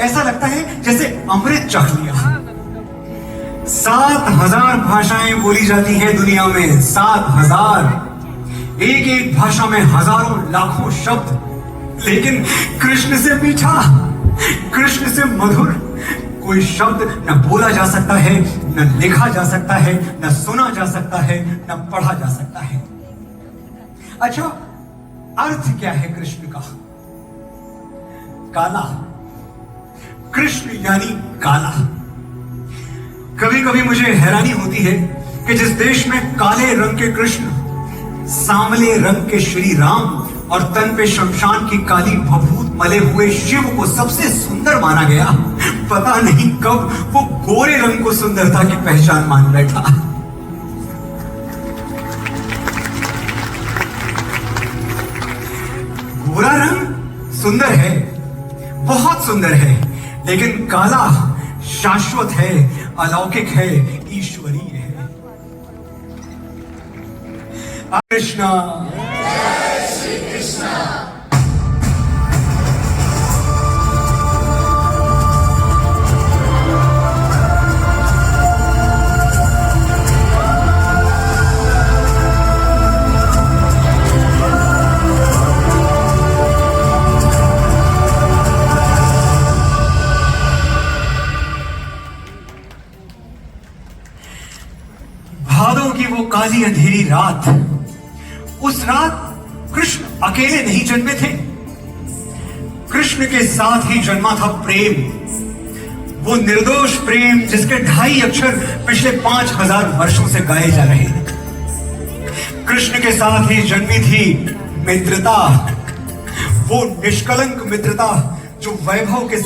ऐसा लगता है जैसे अमृत चख लिया। 7,000 भाषाएं बोली जाती हैं दुनिया में, 7,000। एक एक भाषा में हजारों लाखों शब्द, लेकिन कृष्ण से मीठा, कृष्ण से मधुर कोई शब्द न बोला जा सकता है, न लिखा जा सकता है, न सुना जा सकता है, न पढ़ा जा सकता है। अच्छा, अर्थ क्या है कृष्ण का? काला। कृष्ण यानी काला। कभी कभी मुझे हैरानी होती है कि जिस देश में काले रंग के कृष्ण, सांवले रंग के श्री राम और तन पे शमशान की काली भभूत मले हुए शिव को सबसे सुंदर माना गया, पता नहीं कब वो गोरे रंग को सुंदरता की पहचान मान बैठा। गोरा रंग सुंदर है, बहुत सुंदर है, लेकिन काला शाश्वत है, अलौकिक है, ईश्वरीय है। कृष्णा भादों की वो काली अंधेरी रात, उस रात कृष्ण अकेले नहीं जन्मे थे, कृष्ण के साथ ही जन्मा था प्रेम, वो निर्दोष प्रेम जिसके 2.5 अक्षर पिछले 5,000 वर्षों से गाए जा रहे हैं। कृष्ण के साथ ही जन्मी थी मित्रता, वो निष्कलंक मित्रता जो वैभव के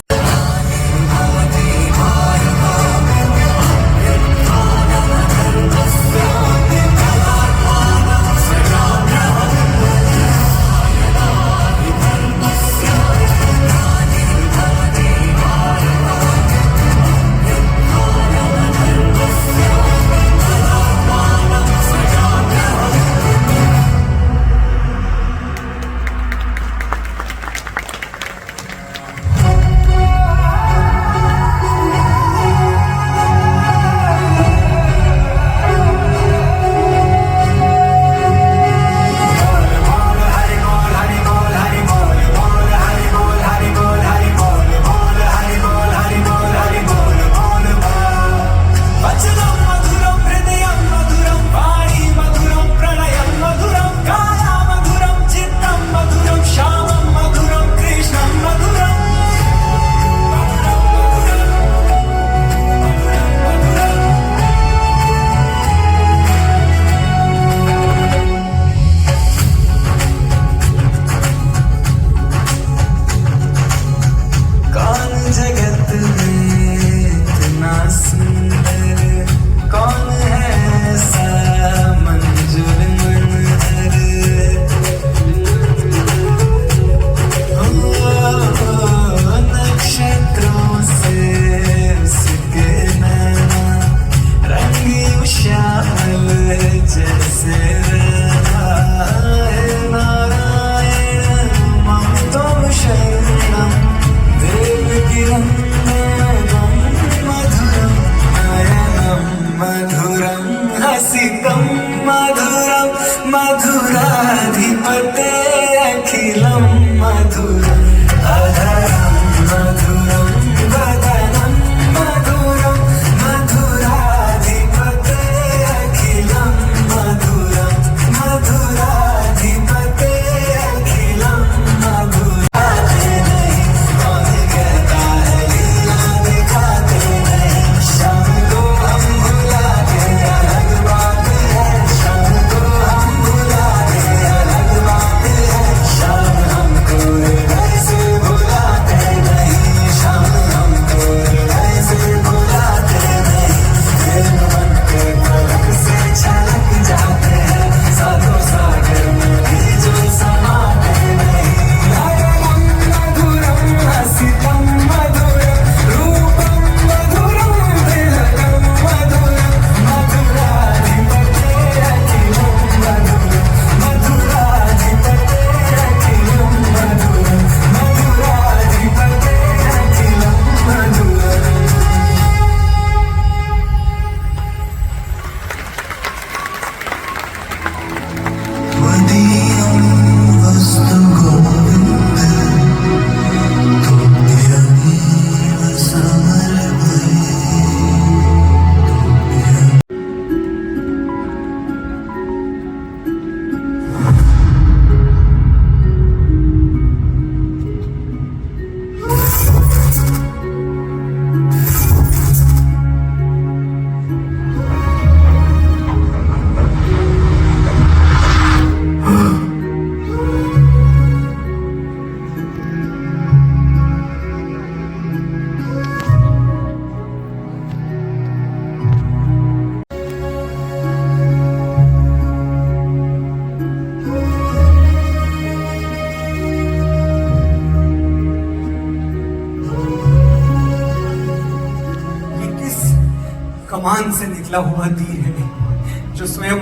कमान से निकला हुआ तीर है जो स्वयं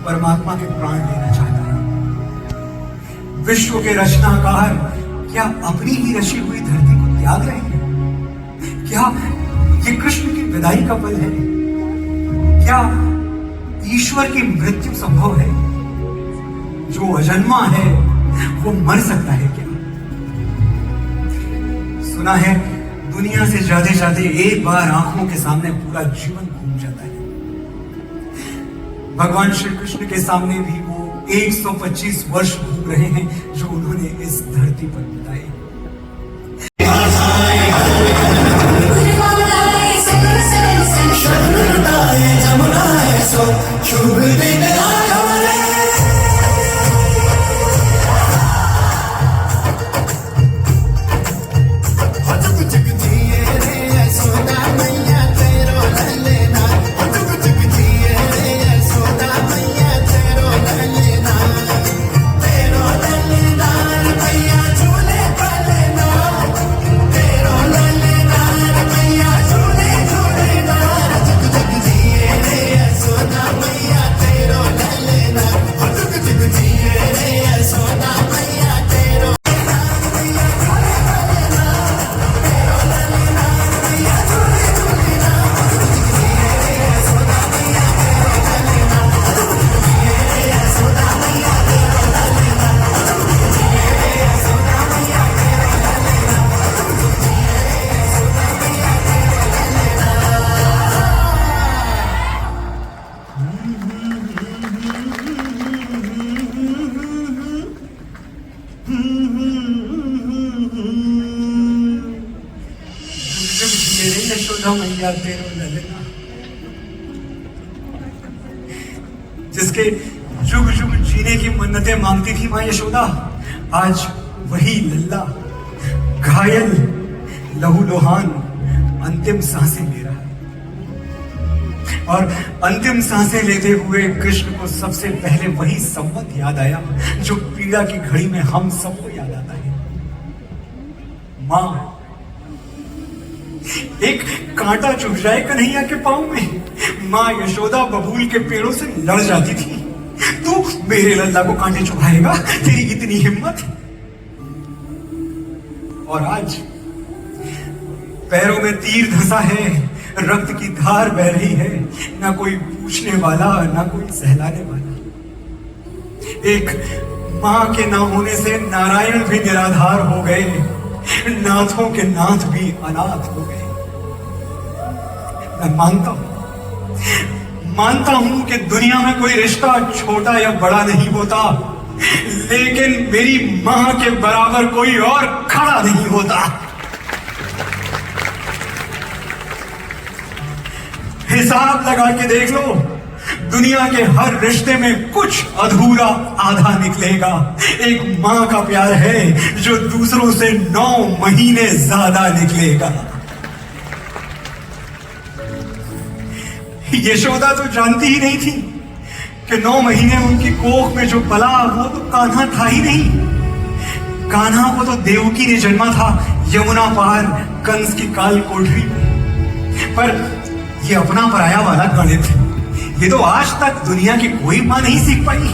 परमात्मा के प्राण लेना चाहता है। विश्व के रचनाकार क्या अपनी ही रची हुई धरती को त्याग रहे हैं? क्या ये कृष्ण की विदाई का पल है? क्या ईश्वर की मृत्यु संभव है? जो अजन्मा है वो मर सकता है क्या? सुना है दुनिया से जाते जाते एक बार आंखों के सामने पूरा जीवन घूम जाता है। भगवान श्री कृष्ण के सामने भी वो 125 वर्ष घूम रहे हैं जो उन्होंने इस धरती पर बिताए। जिसके जुग जुग जीने की मन्नतें मांगती थी मां यशोदा, आज वही लल्ला घायल लहूलुहान अंतिम सांसें ले रहा है। और अंतिम सांसें लेते हुए कृष्ण को सबसे पहले वही संवत याद आया जो पीड़ा की घड़ी में हम सबको याद आता है। मां, एक कांटा चुभ जाए कन्हैया के पांव में, मां यशोदा बबूल के पेड़ों से लड़ जाती थी। तू मेरे लल्ला को कांटे चुभाएगा? तेरी इतनी हिम्मत? और आज पैरों में तीर धंसा है, रक्त की धार बह रही है, ना कोई पूछने वाला ना कोई सहलाने वाला। एक मां के ना होने से नारायण भी निराधार हो गए, नाथों के नाथ भी अनाथ हो गए। मैं मानता हूं कि दुनिया में कोई रिश्ता छोटा या बड़ा नहीं होता, लेकिन मेरी मां के बराबर कोई और खड़ा नहीं होता। हिसाब लगा के देख लो, दुनिया के हर रिश्ते में कुछ अधूरा आधा निकलेगा। एक मां का प्यार है जो दूसरों से 9 महीने ज्यादा निकलेगा। यशोदा तो जानती ही नहीं थी कि 9 महीने उनकी कोख में जो पला वो तो कान्हा था ही नहीं। कान्हा को तो देवकी ने जन्मा था यमुना पार कंस की काल कोठरी में। पर ये अपना पराया वाला गणित, ये तो आज तक दुनिया की कोई मां नहीं सीख पाई।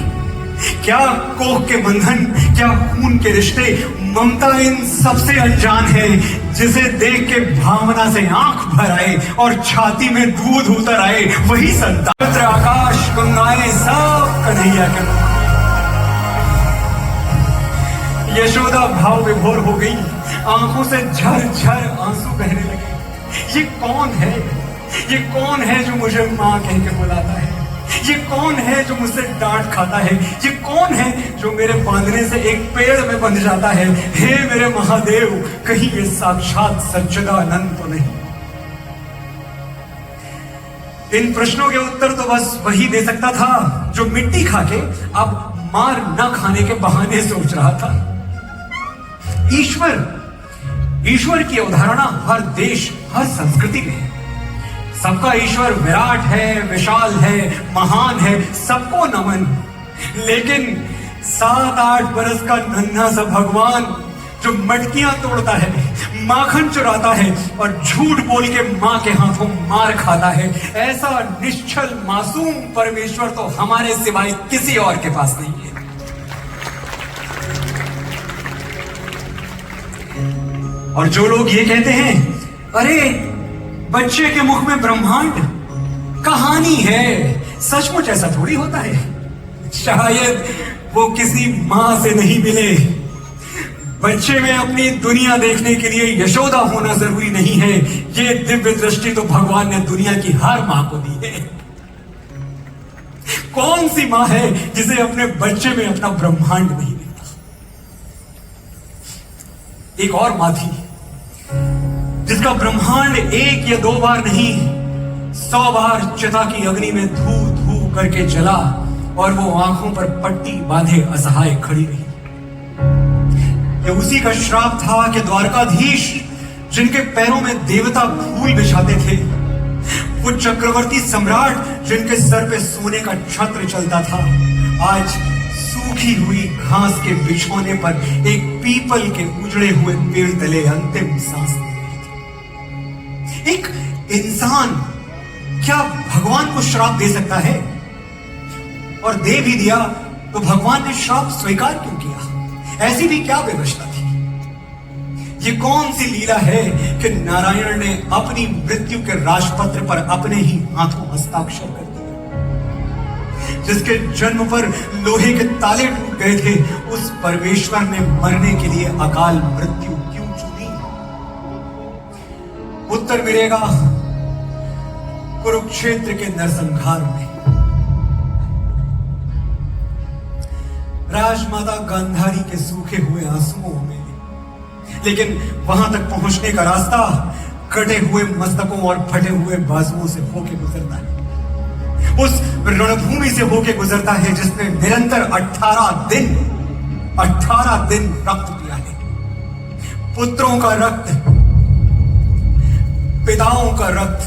क्या कोख के बंधन, क्या खून के रिश्ते, ममता इन सबसे अनजान है, जिसे देख के भावना से आंख भर आए और छाती में दूध उतर आए वही संतान। आकाश गंगाएं सब कन्हैया के मुख। यशोदा भाव विभोर हो गई, आंखों से झरझर आंसू बहने लगे। ये कौन है? ये कौन है जो मुझे मां कह के बुलाता है? ये कौन है जो मुझसे डांट खाता है? ये कौन है जो मेरे बांधने से एक पेड़ में बंध जाता है? हे मेरे महादेव, कहीं ये साक्षात सच्चिदानंद तो नहीं? इन प्रश्नों के उत्तर तो बस वही दे सकता था जो मिट्टी खा के अब मार न खाने के बहाने सोच रहा था। ईश्वर की अवधारणा हर देश, हर संस्कृति में है। सबका ईश्वर विराट है, विशाल है, महान है, सबको नमन। लेकिन 7-8 बरस का नन्हा सा भगवान जो मटकियां तोड़ता है, माखन चुराता है और झूठ बोल के मां के हाथों मार खाता है, ऐसा निश्चल मासूम परमेश्वर तो हमारे सिवाय किसी और के पास नहीं है। और जो लोग ये कहते हैं, अरे बच्चे के मुख में ब्रह्मांड कहानी है, सचमुच ऐसा थोड़ी होता है। शायद वो किसी मां से नहीं मिले। बच्चे में अपनी दुनिया देखने के लिए यशोदा होना जरूरी नहीं है। ये दिव्य दृष्टि तो भगवान ने दुनिया की हर मां को दी है। कौन सी मां है जिसे अपने बच्चे में अपना ब्रह्मांड नहीं देखता? एक और मां थी जिसका ब्रह्मांड एक या 2 बार नहीं 100 बार चिता की अग्नि में धू धू करके जला और वो आंखों पर पट्टी बांधे असहाय खड़ी रही। यह उसी का श्राप था कि द्वारकाधीश जिनके पैरों में देवता फूल बिछाते थे, वो चक्रवर्ती सम्राट जिनके सर पे सोने का छत्र चलता था, आज सूखी हुई घास के बिछौने पर एक पीपल के उजड़े हुए पेड़ तले अंतिम सांस ले रहे थे। एक इंसान क्या भगवान को श्राप दे सकता है? और दे भी दिया तो भगवान ने श्राप स्वीकार क्यों किया? ऐसी भी क्या व्यवस्था थी? ये कौन सी लीला है कि नारायण ने अपनी मृत्यु के राजपत्र पर अपने ही हाथों हस्ताक्षर कर दिया? जिसके जन्म पर लोहे के ताले टूट गए थे, उस परमेश्वर ने मरने के लिए अकाल मृत्यु क्यों चुनी? उत्तर मिलेगा कुरुक्षेत्र के नरसंहार में। राजमाता गांधारी के सूखे हुए आंसुओं में, लेकिन वहां तक पहुंचने का रास्ता कटे हुए मस्तकों और फटे हुए बाजुओं से होके गुजरता है। उस रणभूमि से होके गुजरता है जिसने निरंतर 18 दिन रक्त पिया है। पुत्रों का रक्त, पिताओं का रक्त,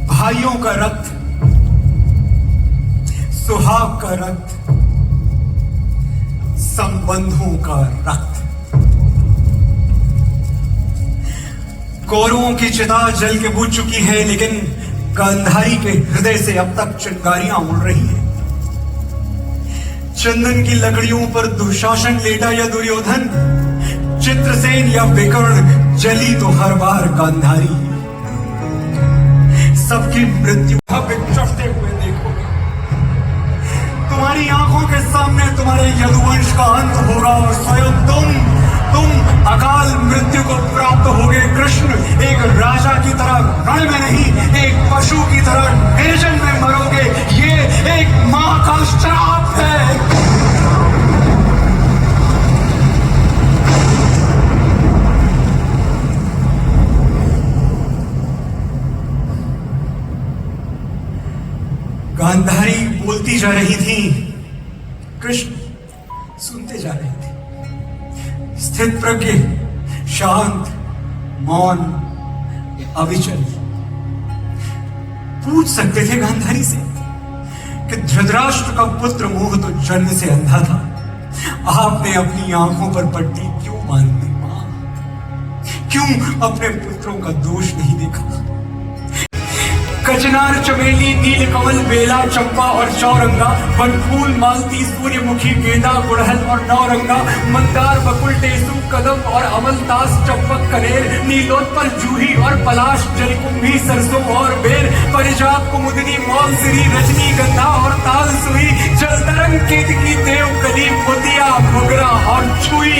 भाइयों का रक्त, सुहाग का रक्त, संबंधों का रक्त। कौरवों की चिता जल के बुझ चुकी है, लेकिन गांधारी के हृदय से अब तक चिंगारियां उड़ रही हैं। चंदन की लकड़ियों पर दुशासन लेटा या दुर्योधन, चित्रसेन या विकर्ण, जली तो हर बार गांधारी। सबकी मृत्यु चढ़ते हुए देखोगे। तुम्हारी आंखों के सामने तुम्हारे यदुवंश का अंत होगा और स्वयं तुम अकाल मृत्यु को प्राप्त होगे। कृष्ण, एक राजा की तरह रण में नहीं, एक पशु की तरह निर्जन में मरोगे। ये एक मां का श्राप है। गांधारी बोलती जा रही थी, कृष्ण सुनते जा रहे थे। स्थित प्रज्ञ, शांत, मौन, अविचल। पूछ सकते थे गांधारी से कि धृतराष्ट्र का पुत्र मोह तो जन्म से अंधा था, आपने अपनी आंखों पर पट्टी क्यों बांध दी मां? क्यों अपने पुत्रों का दोष नहीं देखा? कचनार, चमेली, नीलकमल, बेला, चंपा और चौरंगा, वनफूल, मालती, सूर्यमुखी, गेंदा, गुड़हल और नौरंगा, मंदार, बकुल, टेसू, कदम और अमलतास, चंपक, कनेर, नीलोत्पल, जूही और पलाश, जलकुंभी, सरसों और बेर, परिजात, कुमुदनी, मौलसिरी, रजनी गंधा और ताल सुई, जलतरंग, केतकी, देवकली, मोतिया, मोगरा और छुई।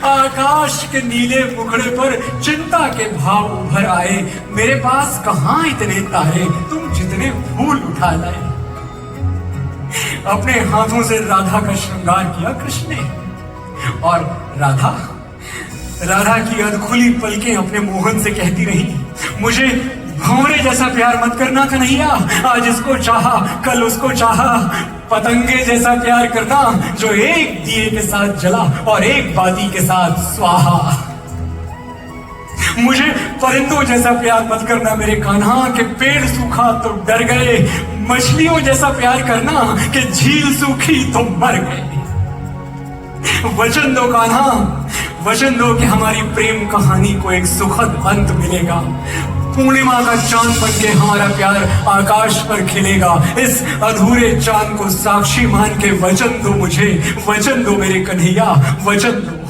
आकाश के नीले मुखड़े पर चिंता के भाव उभर आए। मेरे पास कहां इतने तारे, तुम जितने फूल उठा लाए। अपने हाथों से राधा का श्रृंगार किया कृष्ण ने, और राधा की अधखुली पलकें अपने मोहन से कहती रही, मुझे भंवरे जैसा प्यार मत करना कन्हैया। आज इसको चाहा, कल उसको चाहा। पतंगे जैसा प्यार करना जो एक दिए के साथ जला और एक बाती के साथ स्वाहा। मुझे परिंदों जैसा प्यार मत करना मेरे कान्हा, के पेड़ सूखा तो डर गए, मछलियों जैसा प्यार करना कि झील सूखी तो मर गए। वचन दो कान्हा, वचन दो कि हमारी प्रेम कहानी को एक सुखद अंत मिलेगा। पूर्णिमा का चांद बन के हमारा प्यार आकाश पर खिलेगा। इस अधूरे चांद को साक्षी मान के वचन दो मुझे, वचन दो मेरे कन्हैया, वचन दो।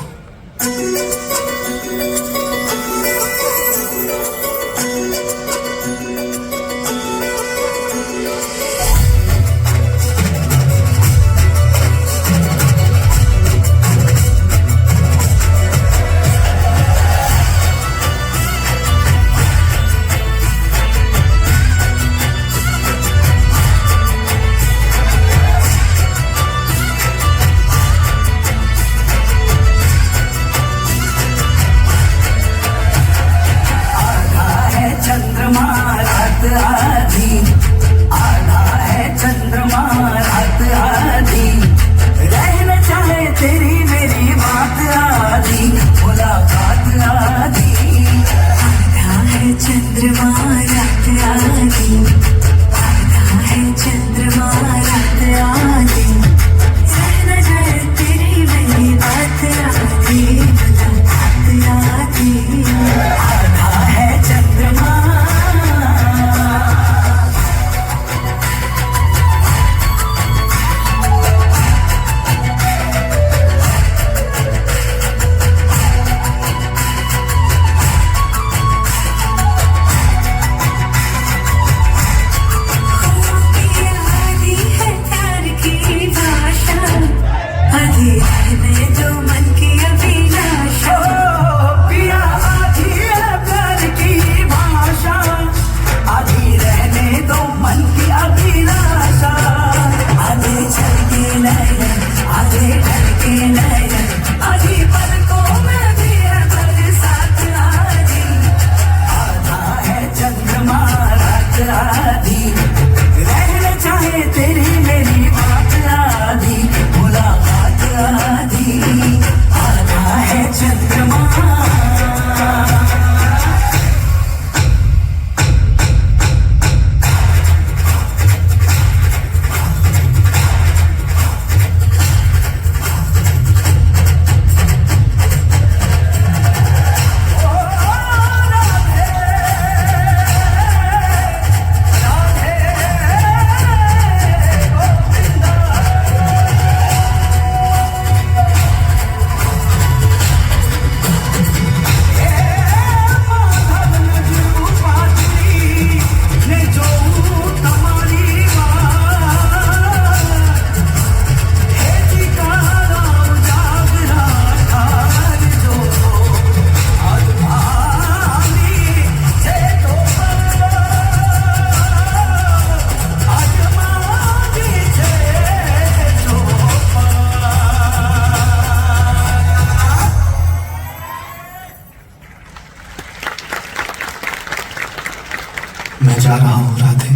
मैं जा रहा हूं राधे,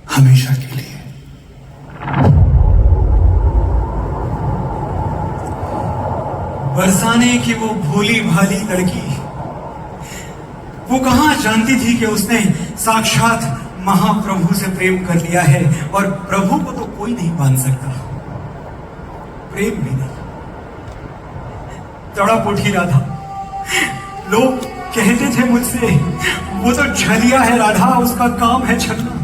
हमेशा के लिए। बरसाने की वो भोली भाली लड़की, वो कहां जानती थी कि उसने साक्षात महाप्रभु से प्रेम कर लिया है, और प्रभु को तो कोई नहीं मान सकता, प्रेम भी नहीं। तड़प उठी राधा। लोग कहते थे मुझसे, वो तो छलिया है राधा, उसका काम है छलना।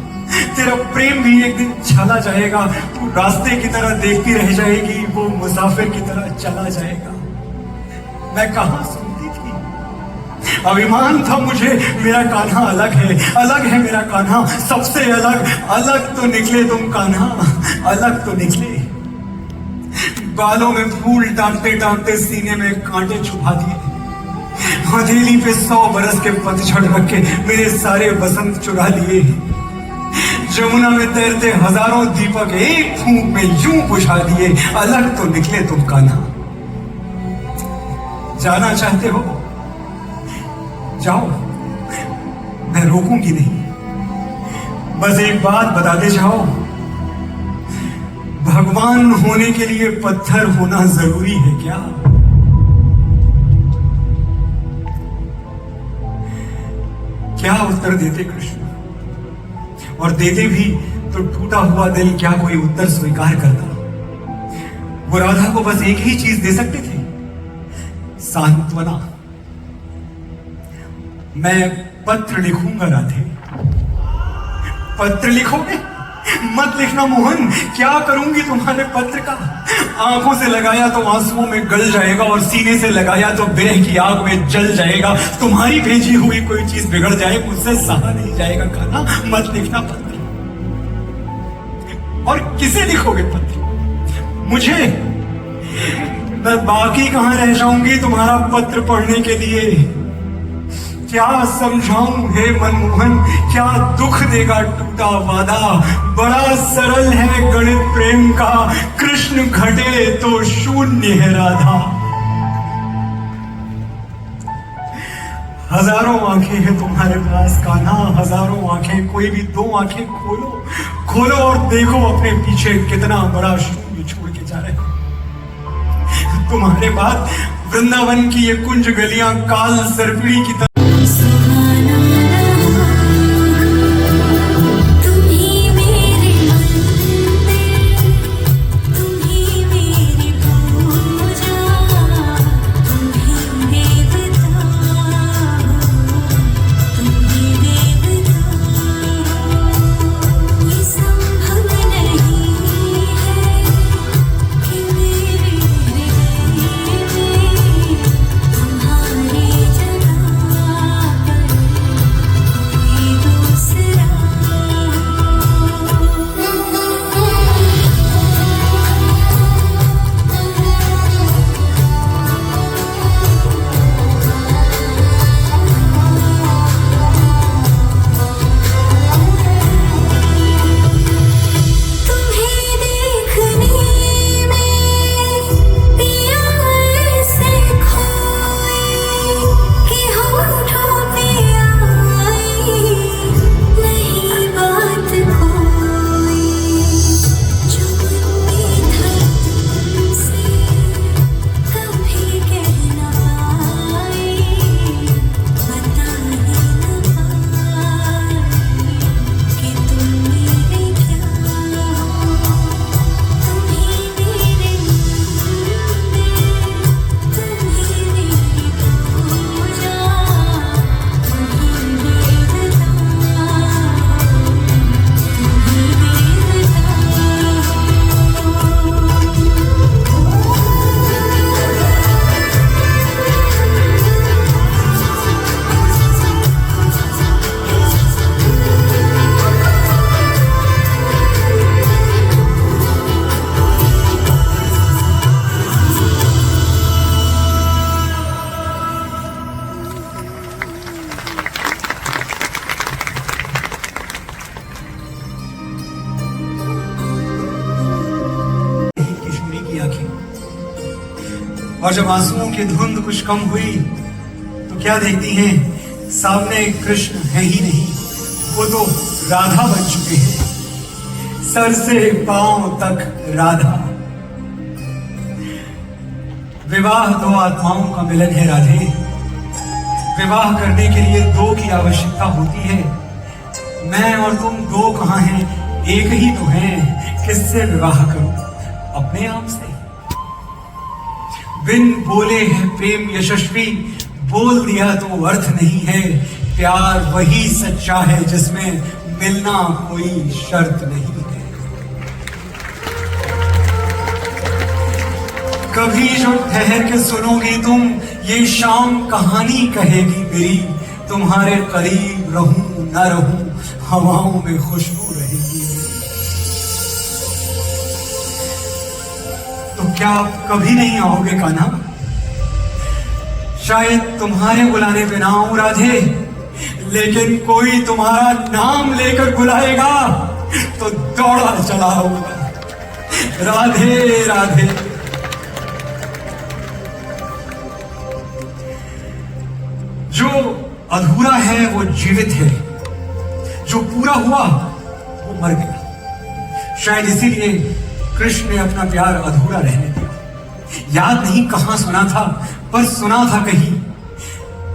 तेरा प्रेम भी एक दिन छला जाएगा, तू रास्ते की तरह देखती रह जाएगी, वो मुसाफिर की तरह चला जाएगा। मैं कहां सुनती थी, अभिमान था मुझे, मेरा कान्हा अलग है मेरा कान्हा, सबसे अलग। अलग तो निकले तुम कान्हा, अलग तो निकले। बालों में फूल टांगते टांगते सीने में कांटे छुपा दिए, हथेली पे 100 बरस के पतझड़ रख के मेरे सारे बसंत चुरा लिए। जमुना में तैरते हजारों दीपक एक फूंक में यूं बुझा दिए। अलग तो निकले तुम कान्हा। जाना चाहते हो जाओ, मैं रोकूंगी नहीं। बस एक बात बताते जाओ, भगवान होने के लिए पत्थर होना जरूरी है क्या? क्या उत्तर देते कृष्ण? और देते भी तो टूटा हुआ दिल क्या कोई उत्तर स्वीकार करता? वो राधा को बस एक ही चीज दे सकते थे, सांत्वना। मैं पत्र लिखूंगा राधे। पत्र लिखोगे? मत लिखना मोहन, क्या करूंगी तुम्हारे पत्र का? आंखों से लगाया तो आंसुओं में गल जाएगा, और सीने से लगाया तो विरह की आग में जल जाएगा। तुम्हारी भेजी हुई कोई चीज बिगड़ जाए, मुझसे सहा नहीं जाएगा। कान्हा, मत लिखना पत्र। और किसे लिखोगे पत्र? मुझे? मैं बाकी कहां रह जाऊंगी तुम्हारा पत्र पढ़ने के लिए? क्या समझाऊं हे मनमोहन, क्या दुख देगा टूटा वादा? बड़ा सरल है गणित प्रेम का, कृष्ण घटे तो शून्य है राधा। हजारों आंखें हैं तुम्हारे पास कान्हा, हजारों आंखें। कोई भी दो आंखें खोलो, खोलो और देखो अपने पीछे कितना बड़ा शून्य छोड़ के जा रहे हो। तुम्हारे बाद वृंदावन की ये कुंज गलियां काल सर्पिणी की तरह और जब आंसुओं की धुंध कुछ कम हुई तो क्या देखती हैं? सामने कृष्ण है ही नहीं, वो तो राधा बन चुके हैं। सर से पांव तक राधा। विवाह दो आत्माओं का मिलन है राधे। विवाह करने के लिए दो की आवश्यकता होती है। मैं और तुम दो कहां हैं, एक ही तो हैं। किससे विवाह करूं? अपने आप से। बिन बोले है प्रेम यशस्वी, बोल दिया तो अर्थ नहीं है। प्यार वही सच्चा है जिसमें मिलना कोई शर्त नहीं है। कभी जो ठहर के सुनोगी तुम, ये शाम कहानी कहेगी मेरी। तुम्हारे करीब रहूं न रहूं, हवाओं में खुशबू रहेगी। तो क्या कभी नहीं आओगे कान्हा? शायद तुम्हारे बुलाने पे ना आऊं राधे, लेकिन कोई तुम्हारा नाम लेकर बुलाएगा तो दौड़ा चला आऊंगा। राधे राधे। जो अधूरा है वो जीवित है, जो पूरा हुआ वो मर गया। शायद इसीलिए कृष्ण ने अपना प्यार अधूरा रहने दिया। याद नहीं कहां सुना था, पर सुना था कहीं,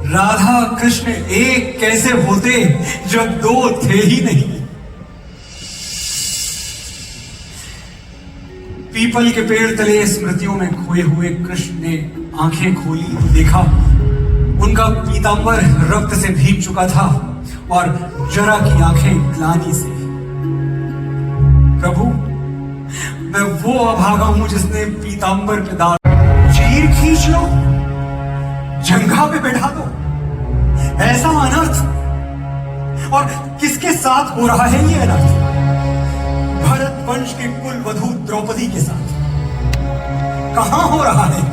राधा कृष्ण एक कैसे होते जब दो थे ही नहीं। पीपल के पेड़ तले स्मृतियों में खोए हुए कृष्ण ने आंखें खोली तो देखा उनका पीतांबर रक्त से भीग चुका था और जरा की आंखें ग्लानि से। प्रभु, मैं वो अभागा हूं जिसने पीतांबर पे दाग। चीर खींच लो, जंघा पे बैठा दो, ऐसा अनर्थ। और किसके साथ हो रहा है ये अनर्थ? भरत वंश की कुल वधू द्रौपदी के साथ। कहां हो रहा है?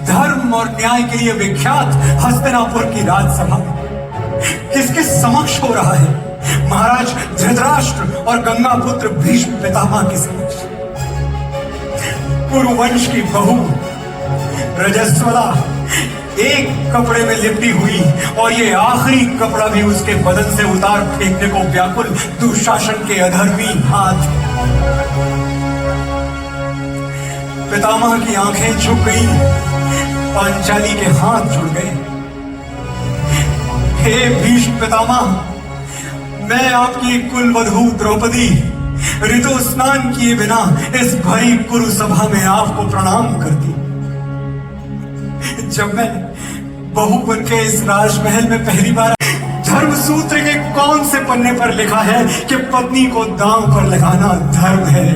धर्म और न्याय के लिए विख्यात हस्तिनापुर की राजसभा में। किसके समक्ष हो रहा है? महाराज धृतराष्ट्र और गंगा पुत्र भीष्म पितामह के समक्ष। कुरुवंश की बहू रजस्वला एक कपड़े में लिपटी हुई और ये आखिरी कपड़ा भी उसके बदन से उतार फेंकने को व्याकुल दुशासन के अधर्मी हाथ। पितामह की आंखें झुक गई, पांचाली के हाथ जुड़ गए। हे भीष्म पितामह, मैं आपकी कुलवधू द्रौपदी ऋतु स्नान किए बिना इस भरी कुरु सभा में आपको प्रणाम करती। जब मैं बहू बन के इस राजमहल में पहली बार, धर्म सूत्र के कौन से पन्ने पर लिखा है कि पत्नी को दांव पर लगाना धर्म है?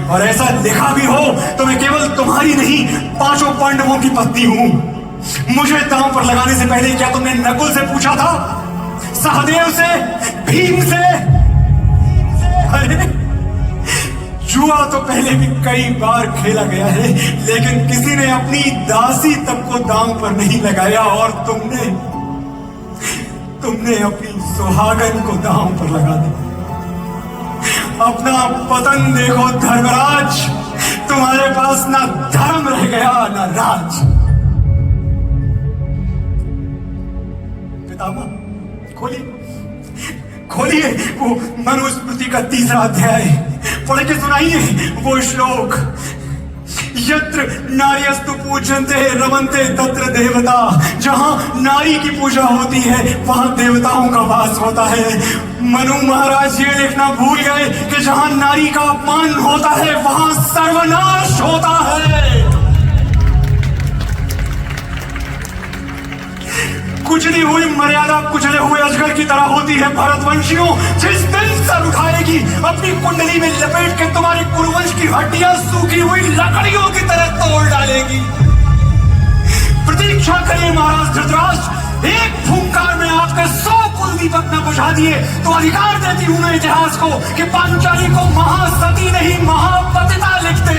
और ऐसा लिखा भी हो तो मैं केवल तुम्हारी नहीं, पांचों पांडवों की पत्नी हूं। मुझे दांव पर लगाने से पहले क्या तुमने नकुल से पूछा था? सहदेव से? भीम से? अरे जुआ तो पहले भी कई बार खेला गया है, लेकिन किसी ने अपनी दासी तक को दांव पर नहीं लगाया। और तुमने अपनी सुहागन को दांव पर लगा दिया। अपना पतन देखो धर्मराज, तुम्हारे पास ना धर्म रह गया ना राज। पितामह, खोलिए वो मनुस्मृति का 3रा अध्याय, पढ़ के सुनाइए वो श्लोक। यत्र नार्यस्तु पूजन्ते रमन्ते तत्र देवता। जहां नारी की पूजा होती है वहां देवताओं का वास होता है। मनु महाराज ये लिखना भूल गए कि जहां नारी का अपमान होता है वहां सर्वनाश होता है। कुचली हुई मर्यादा कुचले हुए अजगर की तरह होती है। भरतवंशियों, जिस दिन सर उठाएगी अपनी कुंडली में लपेट के तुम्हारे कुरुवंश की हड्डियां सूखी हुई लकड़ियों की तरह तोड़ डालेगी। प्रतीक्षा करिए महाराज धृतराष्ट्र, एक फूंकार में आपके 100 कुल दीपक न बुझा दिए तो अधिकार देती हूं मैं इतिहास को कि पांचाली को महासती नहीं महापतिता लिखते।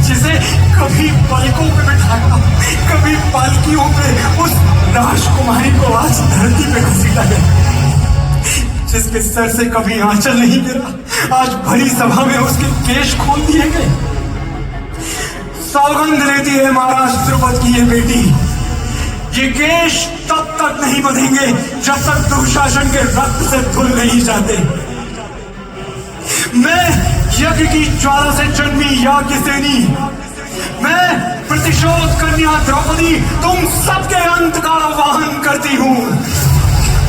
जिसे कभी पलकों पे बिठाया, कभी पालकियों पे उस राजकुमारी को आज धरती पे घसीटा गया। जिसके सर से कभी आंचल नहीं गिरा, आज भरी सभा में उसके केश खोल दिए गए। सौगंध लेती है महाराज द्रुपद की ये बेटी, ये केश तब तक नहीं बंधेंगे जब तक दुशासन के रक्त से धुल नहीं जाते। मैं यज्ञ की ज्वाला से जन्मी याज्ञसेनी, मैं प्रतिशोध कन्या द्रौपदी तुम सबके अंत का आह्वान करती हूं।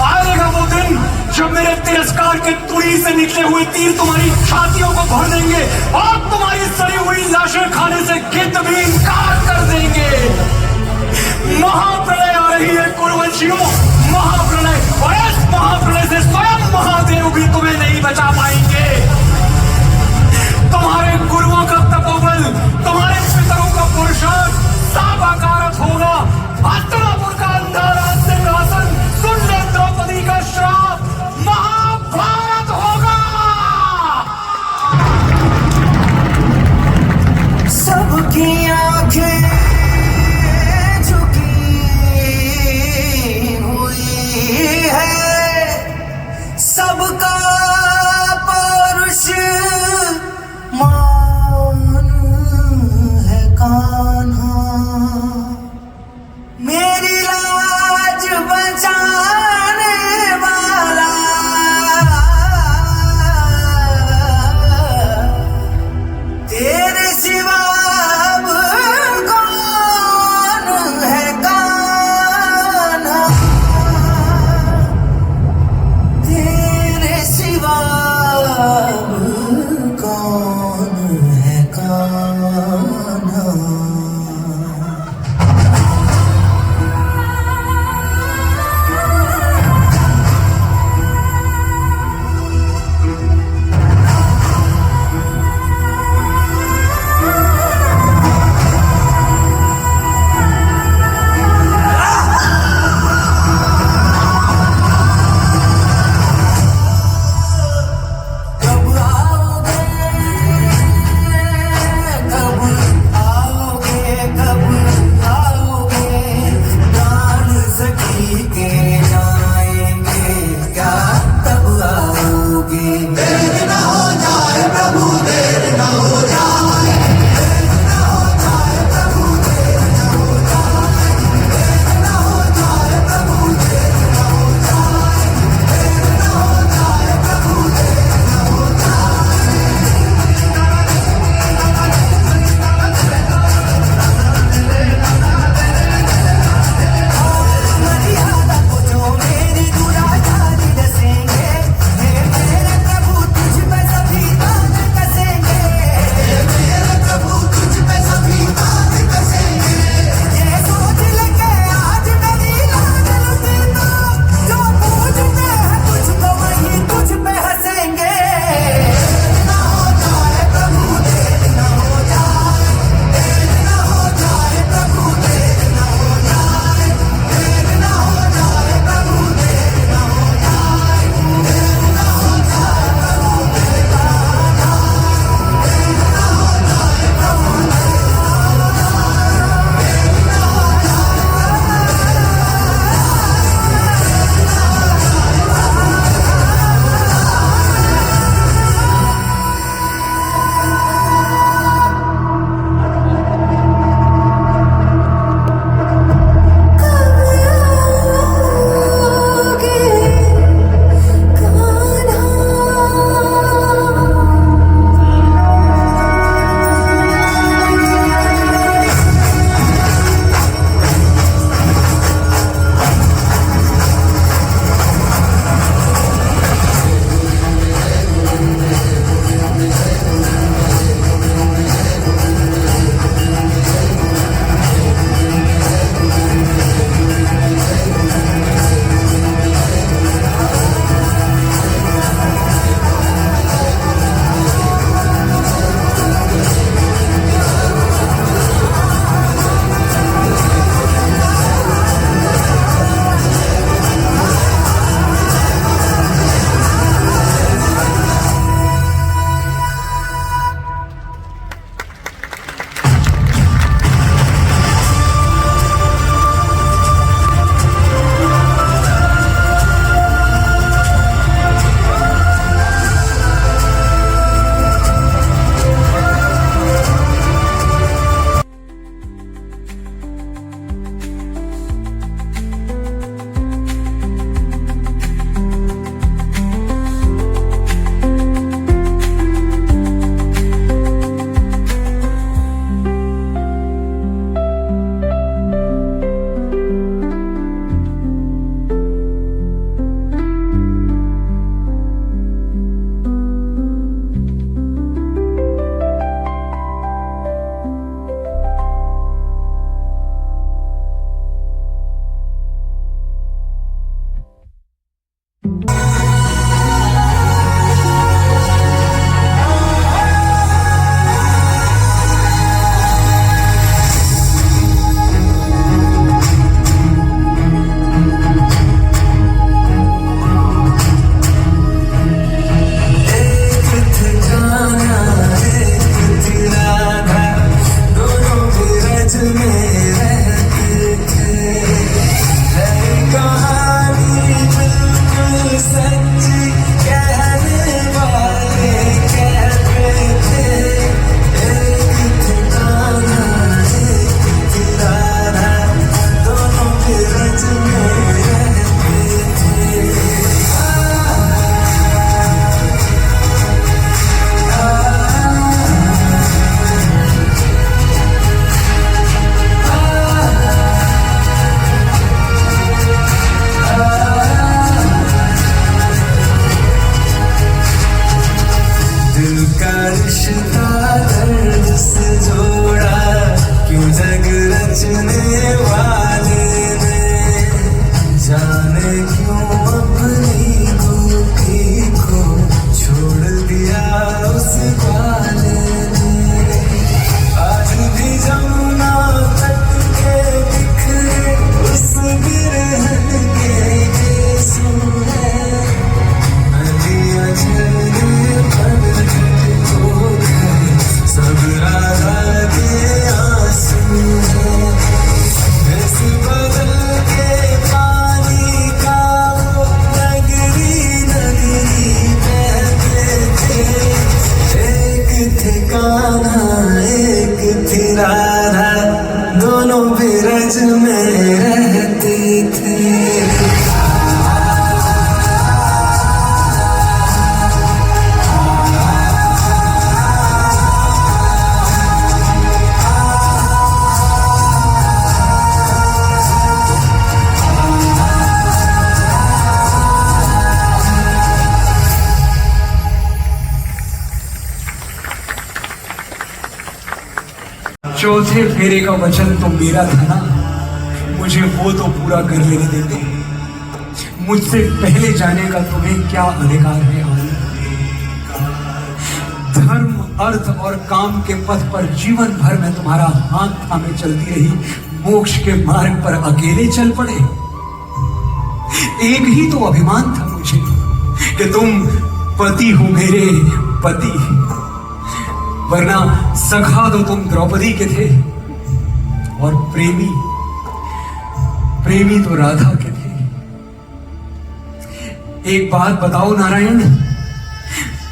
आएगा वो दिन जब मेरे तिरस्कार के तुड़ी से निकले हुए तीर तुम्हारी छातियों को भर देंगे और तुम्हारी सड़ी हुई लाशें खाने से गिद्ध भी इनकार कर देंगे। महाप्रलय आ रही है कुरुवंशियों, महाप्रलय, और इस महाप्रलय से स्वयं महादेव भी तुम्हें नहीं बचा पाएंगे। तुम्हारे गुरुओं का तपोबल, तुम्हारे पितरों का पुरुषार्थ साकारात होगा। हस्तिनापुर का अंधारा सिंहासन सुन ले द्रौपदी का श्राप, महाभारत होगा। सबकी आंखें झुकी हुई है, सबका दिल का रिश्ता दर्द से जोड़ा, क्यों जग रचने वाले ने जाने क्यों अपनी गोपी को छोड़ दिया उस वाले ने। आज भी जमुना तट के बिखरे उस बिरहन के आंसू हैं, नदियां झरने पर हो गए सब राधा के आंसू हैं। इस बदल के पानी का वो नगरी नगरी बहते थे, एक ठिकाना एक थी राधा, दोनों बिरज में रहते थे। चौथे फेरे का वचन तो मेरा था ना, मुझे वो तो पूरा कर लेने देते। मुझसे पहले जाने का तुम्हें क्या अधिकार है आनंद? धर्म अर्थ और काम के पथ पर जीवन भर में तुम्हारा हाथ थामे चलती रही, मोक्ष के मार्ग पर अकेले चल पड़े। एक ही तो अभिमान था मुझे कि तुम पति हो मेरे पति, वरना सखा तो तुम द्रौपदी के थे और प्रेमी प्रेमी तो राधा के थे। एक बात बताओ नारायण,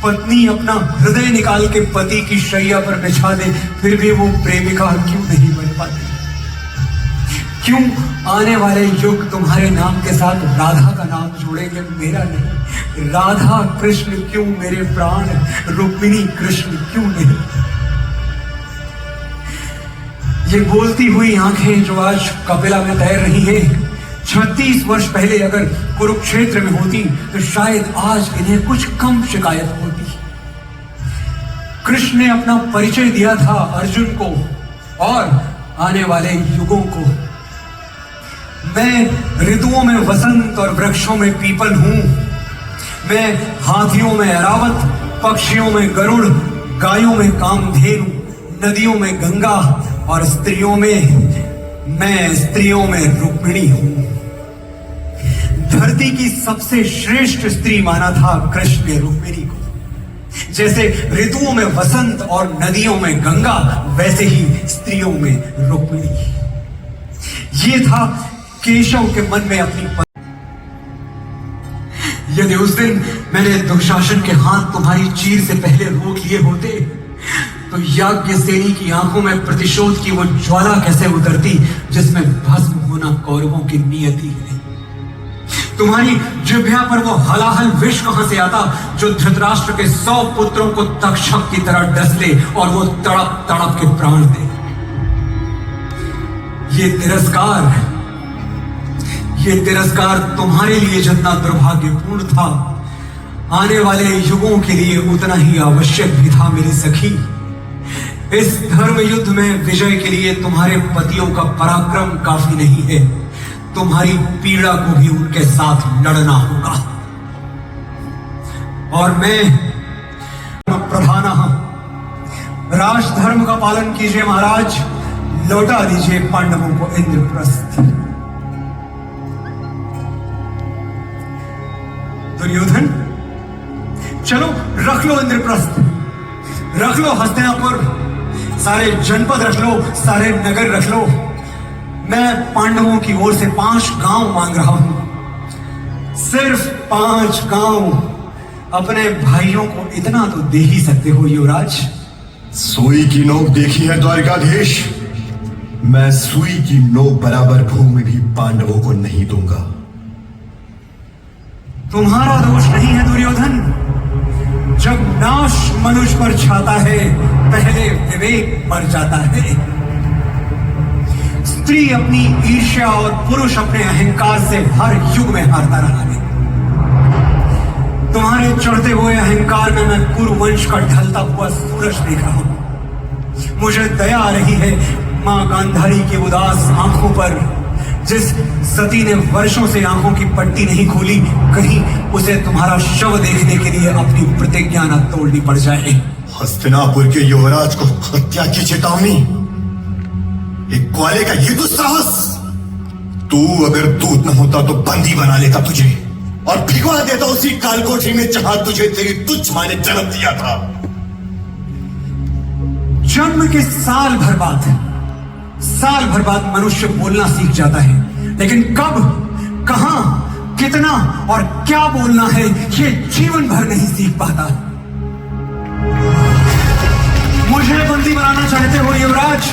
पत्नी अपना हृदय निकाल के पति की शैया पर बिछा दे, फिर भी वो प्रेमिका क्यों नहीं बन पाती? क्यों आने वाले युग तुम्हारे नाम के साथ राधा का नाम जोड़ेंगे, मेरा नहीं? राधा कृष्ण क्यों मेरे प्राण, रुक्मिणी कृष्ण क्यों नहीं? ये बोलती हुई आंखें जो आज कपिला में तैर रही हैं, 36 वर्ष पहले अगर कुरुक्षेत्र में होती तो शायद आज इन्हें कुछ कम शिकायत होती। कृष्ण ने अपना परिचय दिया था अर्जुन को और आने वाले युगों को। मैं ऋतुओं में वसंत और वृक्षों में पीपल हूं। मैं हाथियों में ऐरावत, पक्षियों में गरुड़, गायों में कामधेनु, नदियों में गंगा और स्त्रियों में रुक्मिणी हूं। धरती की सबसे श्रेष्ठ स्त्री माना था कृष्ण ने रुक्मिणी को। जैसे ऋतुओं में वसंत और नदियों में गंगा, वैसे ही स्त्रियों में रुक्मिणी। ये था केशव के मन में अपनी। यदि उस दिन मैंने दुशासन के हाथ तुम्हारी चीर से पहले रोक लिए होते तो याज्ञसेनी की आंखों में प्रतिशोध की वो ज्वाला कैसे उतरती जिसमें भस्म होना कौरवों की नियति है। तुम्हारी जिह्वा पर वो हलाहल विष कहां से आता जो धृतराष्ट्र के 100 पुत्रों को तक्षक की तरह डस ले और वो तड़प तड़प के प्राण दे। ये तिरस्कार तुम्हारे लिए जितना दुर्भाग्यपूर्ण था, आने वाले युगों के लिए उतना ही आवश्यक भी था मेरी सखी। इस धर्म युद्ध में विजय के लिए तुम्हारे पतियों का पराक्रम काफी नहीं है, तुम्हारी पीड़ा को भी उनके साथ लड़ना होगा। और मैं प्रधान हूं, राजधर्म का पालन कीजिए महाराज, लौटा दीजिए पांडवों को इंद्रप्रस्थ। दुर्योधन, चलो रख लो इंद्रप्रस्थ, रख लो हस्तिनापुर, सारे जनपद रख लो, सारे नगर रख लो। मैं पांडवों की ओर से 5 गांव मांग रहा हूं, सिर्फ 5 गांव। अपने भाइयों को इतना तो दे ही सकते हो युवराज। सुई की नोक देखी है द्वारिकाधीश, मैं सुई की नोक बराबर भूमि भी पांडवों को नहीं दूंगा। तुम्हारा दोष नहीं है दुर्योधन, जब नाश मनुष्य पर छाता है पहले विवेक मर जाता है। स्त्री अपनी ईर्ष्या और पुरुष अपने अहंकार से हर युग में हारता रहा है। तुम्हारे चढ़ते हुए अहंकार में मैं कुरुवंश का ढलता हुआ सूरज देख रहा हूं। मुझे दया आ रही है मां गांधारी की उदास आंखों पर। जिस सती ने वर्षों से आंखों की पट्टी नहीं खोली, कहीं उसे तुम्हारा शव देखने के लिए अपनी प्रतिज्ञा न तोड़नी पड़ जाए। हस्तिनापुर के युवराज को हत्या की चेतावनी, एक ग्वाले का ये दुस्साहस। तू अगर दूत न होता तो बंदी बना लेता तुझे और भिगवा देता उसी कालकोठरी में जहां तुझे तेरी तुच्छ मां ने जन्म दिया था। जन्म के साल भर बाद मनुष्य बोलना सीख जाता है, लेकिन कब, कहां, कितना और क्या बोलना है ये जीवन भर नहीं सीख पाता। मुझे बंदी बनाना चाहते हो युवराज,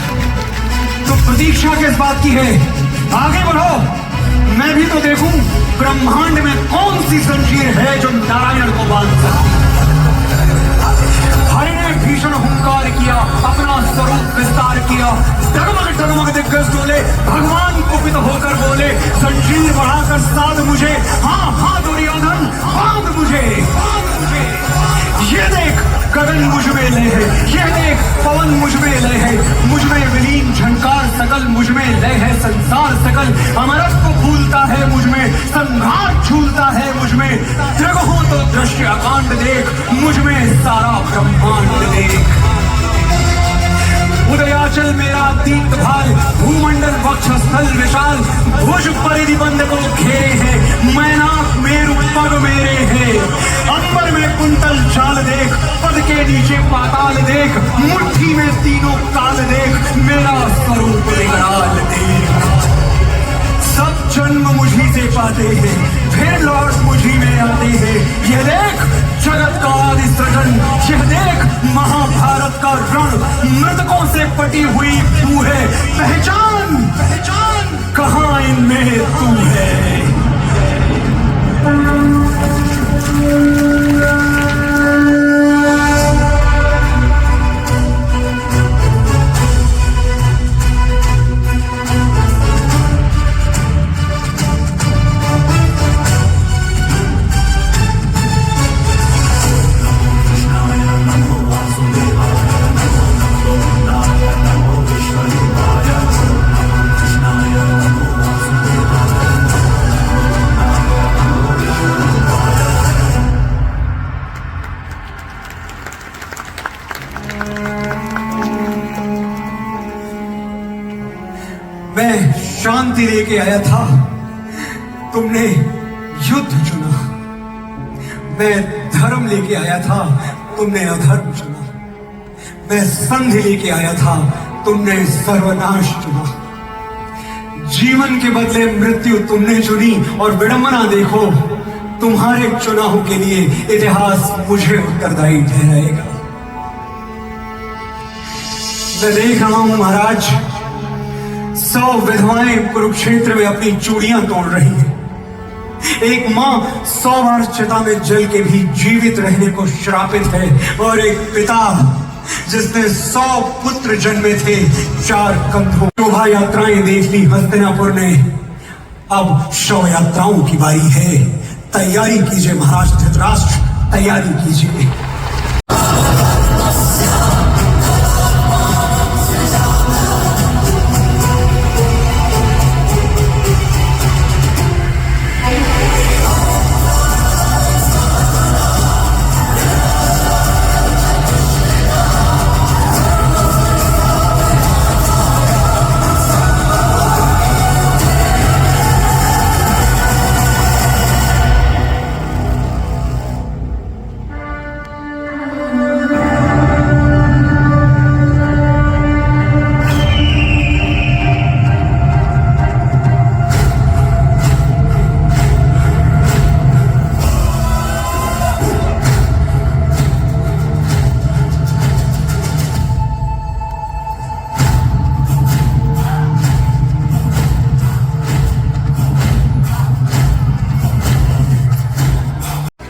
तो प्रतीक्षा किस बात की है? आगे बढ़ो, मैं भी तो देखूं ब्रह्मांड में कौन सी जंजीर है जो नारायण को बांध सकती है। हरि ने भीषण हुंकार किया, अपना स्वरूप विस्तार किया, डगमग डगमग दिग्गज डोले, भगवान कुपित होकर बोले, जंजीर बढ़ाकर साध मुझे, हाँ हाँ दुर्योधन बांध मुझे। ये देख गगन मुझ में लय है, ये देख पवन मुझ में लय है, मुझ में विलीन झंकार सकल, मुझ में लय है संसार सकल, अमरत्व फूलता है मुझ में, संघार झूलता है मुझ में, जगहों तो दृश्य अकांड देख, मुझ में सारा ब्रह्मांड देख। उदयाचल मेरा दीप्त भाल, भूमंडल वक्षस्थल विशाल, भुज परिधि बंद को घेरे हैं, मैनाक मेरु पग मेरे हैं। अंबर में कुंतल चाल देख, पद के नीचे पाताल देख, मुट्ठी में तीनों काल देख, मेरा स्वरूप विकराल देख। सब जन्म मुझी से पाते हैं, फिर लौट मुझी में आते हैं। ये देख जगत का आदि सृजन, यह देख महाभारत का रण, मृतकों से पटी हुई तू है, पहचान पहचान कहां इनमें तू है। मैं शांति लेके आया था, तुमने युद्ध चुना। मैं धर्म लेके आया था, तुमने अधर्म चुना। मैं संधि लेके आया था, तुमने सर्वनाश चुना। जीवन के बदले मृत्यु तुमने चुनी और विडंबना देखो, तुम्हारे चुनाव के लिए इतिहास मुझे उत्तरदायी ठहराएगा। मैं देख रहा हूं महाराज, 100 विधवाएं कुरुक्षेत्र में अपनी चूड़ियां तोड़ रही हैं। एक मां 100 बार चिता में जल के भी जीवित रहने को श्रापित है, और एक पिता जिसने 100 पुत्र जन्मे थे 4 कंधों। शोभा यात्राएं देख ली हस्तिनापुर ने, अब शव यात्राओं की बारी है। तैयारी कीजिए महाराज धृतराष्ट्र, तैयारी कीजिए।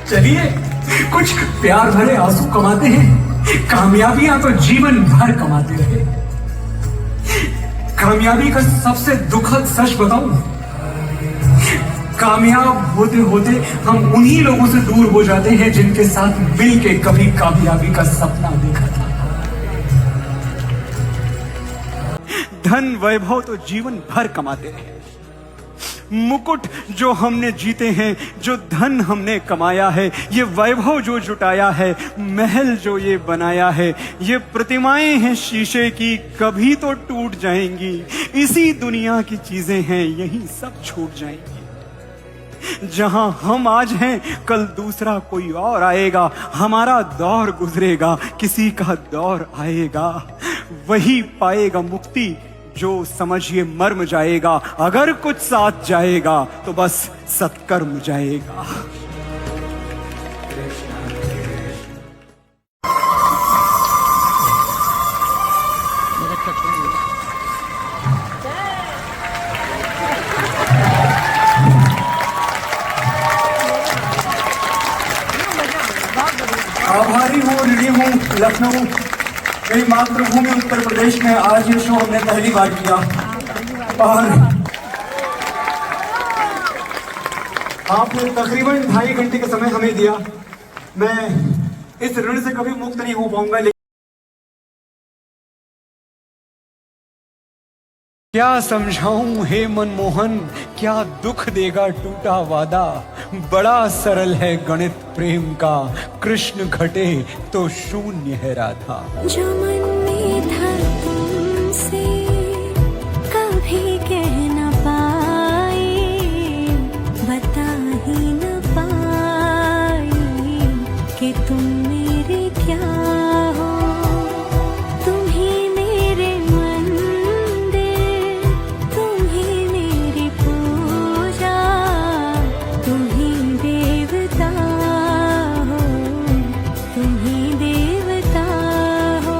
चलिए कुछ प्यार भरे आंसू कमाते हैं, कामयाबियां तो जीवन भर कमाते रहे। कामयाबी का सबसे दुखद सच बताऊं, कामयाब होते होते हम उन्हीं लोगों से दूर हो जाते हैं जिनके साथ मिल के कभी कामयाबी का सपना देखा था। धन वैभव तो जीवन भर कमाते रहे, मुकुट जो हमने जीते हैं, जो धन हमने कमाया है, ये वैभव जो जुटाया है, महल जो ये बनाया है, ये प्रतिमाएं हैं शीशे की, कभी तो टूट जाएंगी। इसी दुनिया की चीजें हैं, यही सब छूट जाएंगी। जहां हम आज हैं, कल दूसरा कोई और आएगा, हमारा दौर गुजरेगा, किसी का दौर आएगा। वही पाएगा मुक्ति जो समझिए मर्म जाएगा। अगर कुछ साथ जाएगा तो बस सत्कर्म जाएगा। आभारी हूँ, ऋणी हूँ। लखनऊ मेरी मातृभूमि उत्तर प्रदेश में आज ये शो हमने पहली बार किया और आपने तकरीबन 2.5 घंटे का समय हमें दिया। मैं इस ऋण से कभी मुक्त नहीं हो पाऊंगा, लेकिन क्या समझाऊं हे मनमोहन, क्या दुख देगा टूटा वादा। बड़ा सरल है गणित प्रेम का, कृष्ण घटे तो शून्य है राधा। जो मन में था तुमसे कभी कह न पाए, बता ही न पाए कि तुम मेरे क्या हो। तुम ही मेरे मंदिर, तुम ही मेरी पूजा, तुम ही देवता हो, तुम ही देवता हो।